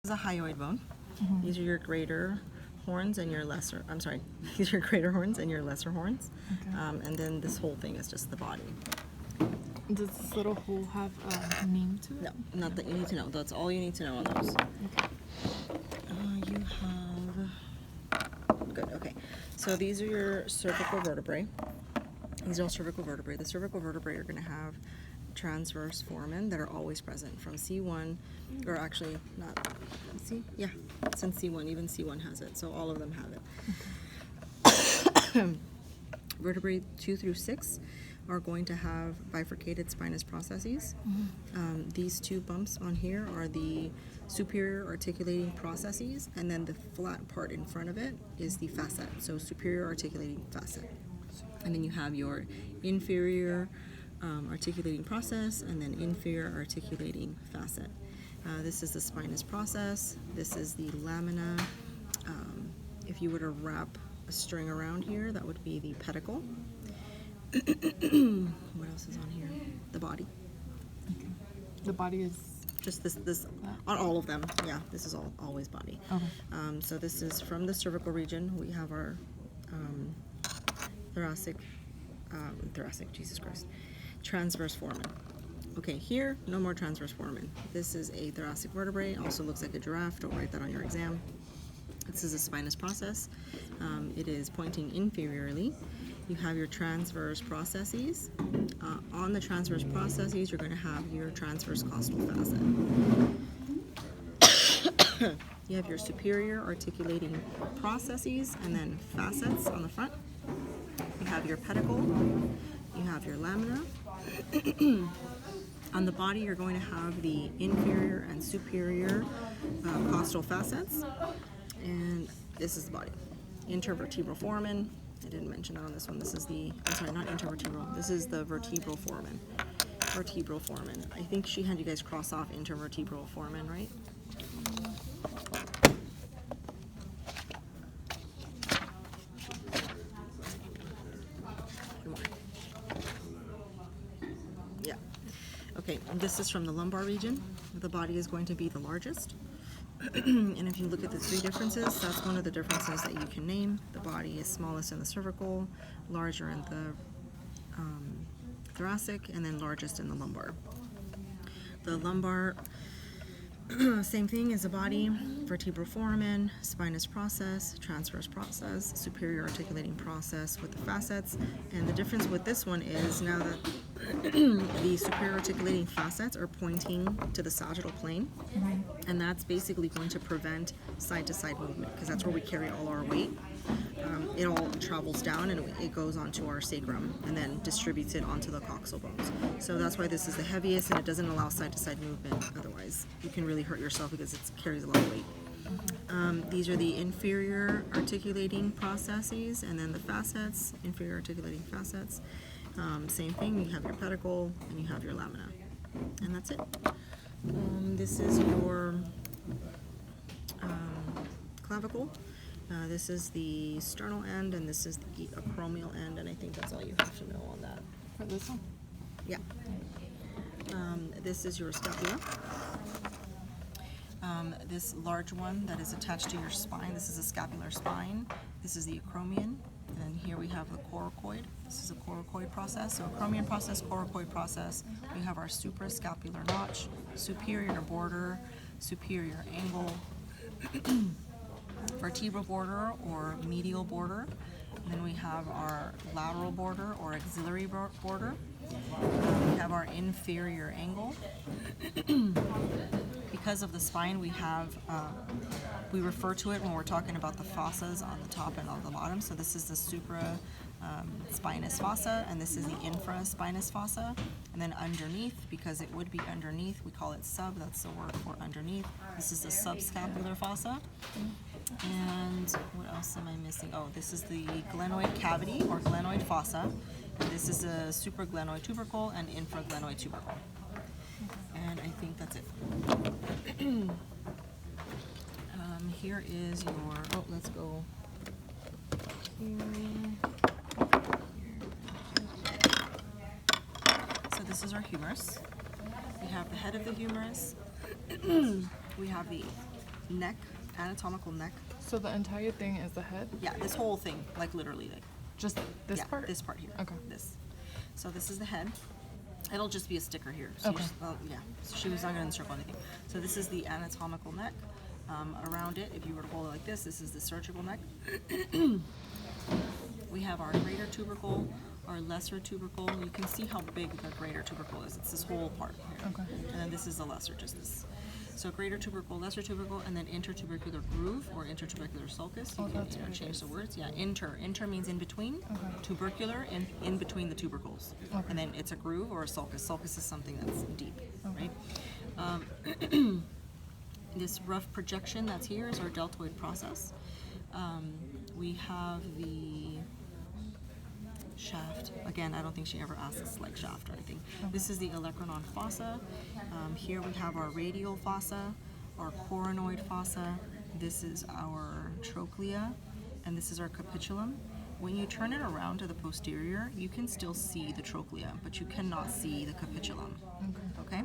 is a hyoid bone. These are your greater horns and your lesser, I'm sorry, these are your greater horns and your lesser horns. Okay. And then this whole thing is just the body. Does this little hole have a name to it? No, not that you need to know. That's all you need to know on those. Okay. You have, good, okay. So these are your cervical vertebrae. These are all cervical vertebrae. The cervical vertebrae are going to have transverse foramen that are always present from C1, or actually not C, yeah, since C1, even C1 has it, so all of them have it. Vertebrae 2 through 6 are going to have bifurcated spinous processes. These two bumps on here are the superior articulating processes, and then the flat part in front of it is the facet, so superior articulating facet. And then you have your inferior articulating process, and then inferior articulating facet. This is the spinous process. This is the lamina. If you were to wrap a string around here, that would be the pedicle. What else is on here? The body. Okay. The body is Just this on all of them. Yeah, this is always body. okay. So this is from the cervical region. We have our thoracic, Jesus Christ, transverse foramen. Okay, here, no more transverse foramen. This is a thoracic vertebrae, also looks like a giraffe. Don't write that on your exam. This is a spinous process. It is pointing inferiorly. You have your transverse processes. On the transverse processes, you're going to have your transverse costal facet. You have your superior articulating processes and then facets on the front. You have your pedicle. You have your lamina. On the body, you're going to have the inferior and superior costal facets. And this is the body. Intervertebral foramen. I didn't mention that on this one. This is the, I'm sorry, not intervertebral. This is the vertebral foramen. Vertebral foramen. I think she had you guys cross off intervertebral foramen, right? Come on. Yeah. Okay, and this is from the lumbar region. The body is going to be the largest. And if you look at the three differences, that's one of the differences that you can name. The body is smallest in the cervical, larger in the thoracic, and then largest in the lumbar. The lumbar, same thing as the body, vertebral foramen, spinous process, transverse process, superior articulating process with the facets. And the difference with this one is now that the superior articulating facets are pointing to the sagittal plane, and that's basically going to prevent side-to-side movement, because that's where we carry all our weight. It all travels down and it goes onto our sacrum and then distributes it onto the coxal bones. So that's why this is the heaviest, and it doesn't allow side-to-side movement. Otherwise, you can really hurt yourself because it carries a lot of weight. These are the inferior articulating processes, and then the facets, inferior articulating facets. Same thing, you have your pedicle and you have your lamina. And that's it. This is your clavicle. This is the sternal end, and this is the acromial end, and I think that's all you have to know on that. For this one? Yeah. This is your scapula. This large one that is attached to your spine, this is a scapular spine. This is the acromion. And here we have the coracoid. This is a coracoid process. So acromion process, coracoid process. We have our suprascapular notch, superior border, superior angle, vertebral border or medial border. And then we have our lateral border or axillary border. We have our inferior angle. Because of the spine, we have, we refer to it when we're talking about the fossas on the top and on the bottom. So this is the supra spinous fossa, and this is the infraspinous fossa. And then underneath, because it would be underneath, we call it sub, that's the word for underneath. This is the subscapular fossa. And what else am I missing? Oh, this is the glenoid cavity or glenoid fossa. And this is a supraglenoid tubercle and infraglenoid tubercle. And I think that's it. Here is your, oh, let's go here. So this is our humerus. We have the head of the humerus. We have the neck, anatomical neck. So the entire thing is the head? Yeah, this whole thing, like literally, like Just this yeah, part? this part here. Okay. This. So this is the head. It'll just be a sticker here. So Okay. yeah. So she was not going to encircle anything. So this is the anatomical neck. Around it, if you were to hold it like this is the surgical neck. We have our greater tubercle, our lesser tubercle. You can see how big the greater tubercle is. It's this whole part here. Okay. And then this is the lesser, just this. So greater tubercle, lesser tubercle, and then intertubercular groove or intertubercular sulcus. You Oh, can that's what it change is. the words. Yeah, inter means in between. Okay. Tubercular, in between the tubercles. Okay. And then it's a groove or a sulcus. Sulcus is something that's deep, Okay. right? This rough projection that's here is our deltoid process. We have the shaft. Again, I don't think she ever asks like shaft or anything. This is the olecranon fossa. Here we have our radial fossa, our coronoid fossa. This is our trochlea, and this is our capitulum. When you turn it around to the posterior, you can still see the trochlea, but you cannot see the capitulum. Okay?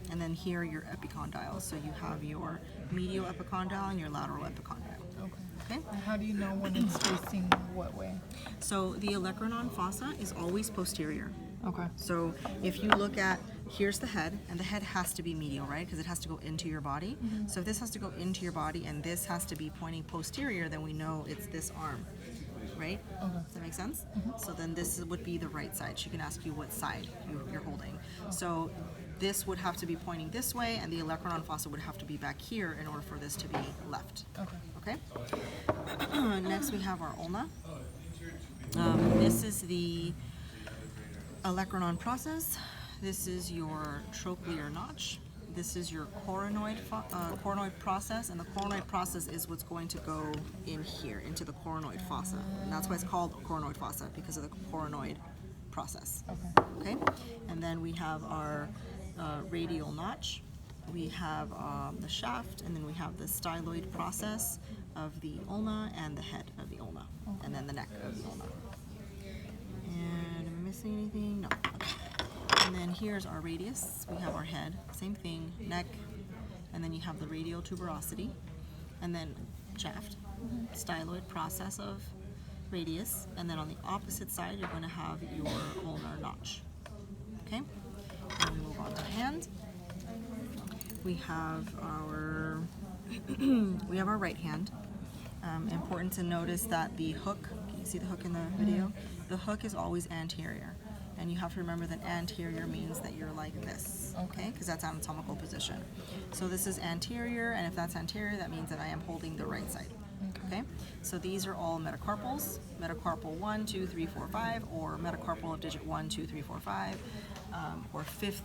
And then here your epicondyles. So you have your medial epicondyle and your lateral epicondyle. Okay. Okay? And how do you know when it's facing what way? So the olecranon fossa is always posterior. Okay. So if you look at, here's the head, and the head has to be medial, right? Because it has to go into your body. So if this has to go into your body and this has to be pointing posterior, then we know it's this arm, right? Okay. Does that make sense? So then this would be the right side. She can ask you what side you're holding. So this would have to be pointing this way, and the olecranon fossa would have to be back here in order for this to be left. Okay. Okay? Next we have our ulna. This is the olecranon process. This is your trochlear notch. This is your coronoid process, and the coronoid process is what's going to go in here, into the coronoid fossa. And that's why it's called coronoid fossa, because of the coronoid process. Okay. Okay? And then we have our radial notch. We have the shaft, and then we have the styloid process of the ulna and the head of the ulna, and then the neck of the ulna. And am I missing anything? No. Okay. And then here's our radius. We have our head, same thing, neck, and then you have the radial tuberosity, and then shaft, styloid process of radius, and then on the opposite side you're going to have your ulnar notch. Okay? And we move on to hand. We have our right hand. Important to notice that the hook, can you see the hook in the video? The hook is always anterior. And you have to remember that anterior means that you're like this, okay? Because that's anatomical position. So this is anterior, and if that's anterior, that means that I am holding the right side, okay? So these are all metacarpals, metacarpal 1, 2, 3, 4, 5, or metacarpal of digit 1, 2, 3, 4, 5, or fifth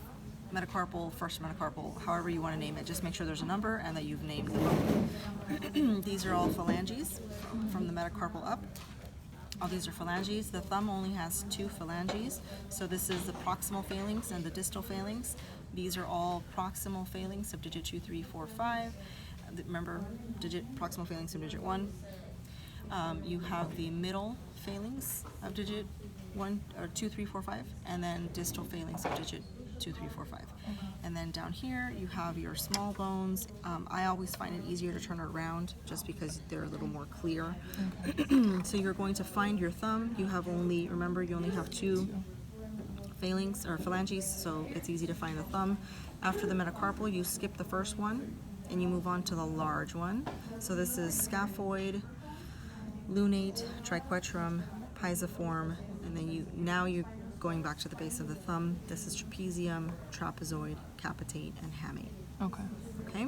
metacarpal, first metacarpal, however you want to name it. Just make sure there's a number and that you've named them. These are all phalanges from the metacarpal up. All these are phalanges. The thumb only has 2 phalanges. So this is the proximal phalanx and the distal phalanx. These are all proximal phalanx of digit 2, 3, 4, 5. Remember, proximal phalanx of digit 1. You have the middle phalanx of digit 1 or 2, 3, 4, 5, and then distal phalanx of digit 2, 3, 4, 5. And then down here you have your small bones. I always find it easier to turn it around just because they're a little more clear. So you're going to find your thumb. You have only, remember, you only have 2 phalanx or phalanges, so it's easy to find the thumb. After the metacarpal, you skip the first one and you move on to the large one. So this is scaphoid, lunate, triquetrum, pisiform, and then now you're going back to the base of the thumb. This is trapezium, trapezoid, capitate, and hamate. Okay. Okay?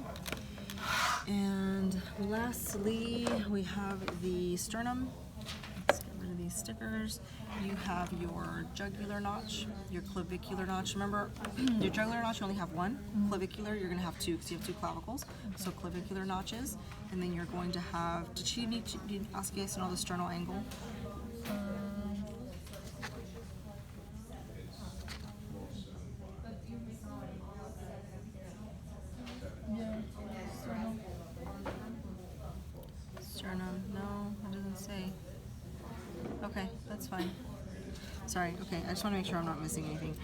And lastly, we have the sternum. Let's get rid of these stickers. You have your jugular notch, your clavicular notch. Remember, your jugular notch, you only have 1. Clavicular, you're going to have 2 because you have 2 clavicles. So clavicular notches. And then you're going to have, did you ask you guys to know the sternal angle? Sternum, no, it doesn't say. Okay, that's fine. Sorry, okay, I just want to make sure I'm not missing anything.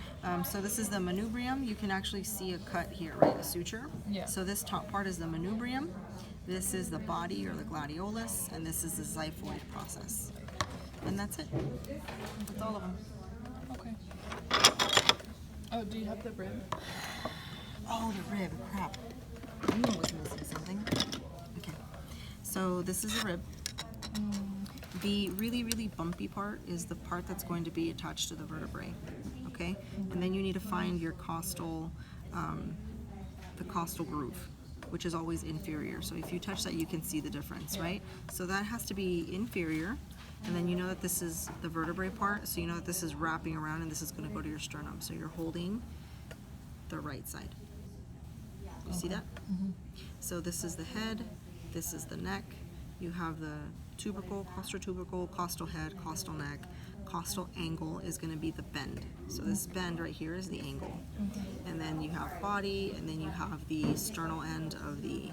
So this is the manubrium. You can actually see a cut here, right? A suture. Yeah. So this top part is the manubrium. This is the body or the gladiolus, and this is the xiphoid process. And that's it. That's all of them. Okay. Oh, do you have the rib? Oh, the rib, crap. I knew I was missing something. Okay, so this is the rib. The really, really bumpy part is the part that's going to be attached to the vertebrae, okay? And then you need to find your costal, the costal groove, which is always inferior. So if you touch that, you can see the difference, right? So that has to be inferior, and then you know that this is the vertebrae part, so you know that this is wrapping around and this is gonna go to your sternum. So you're holding the right side. You see that? So this is the head, this is the neck, you have the tubercle, costal head, costal neck. Costal angle is going to be the bend. So this bend right here is the angle. And then you have body, and then you have the sternal end of the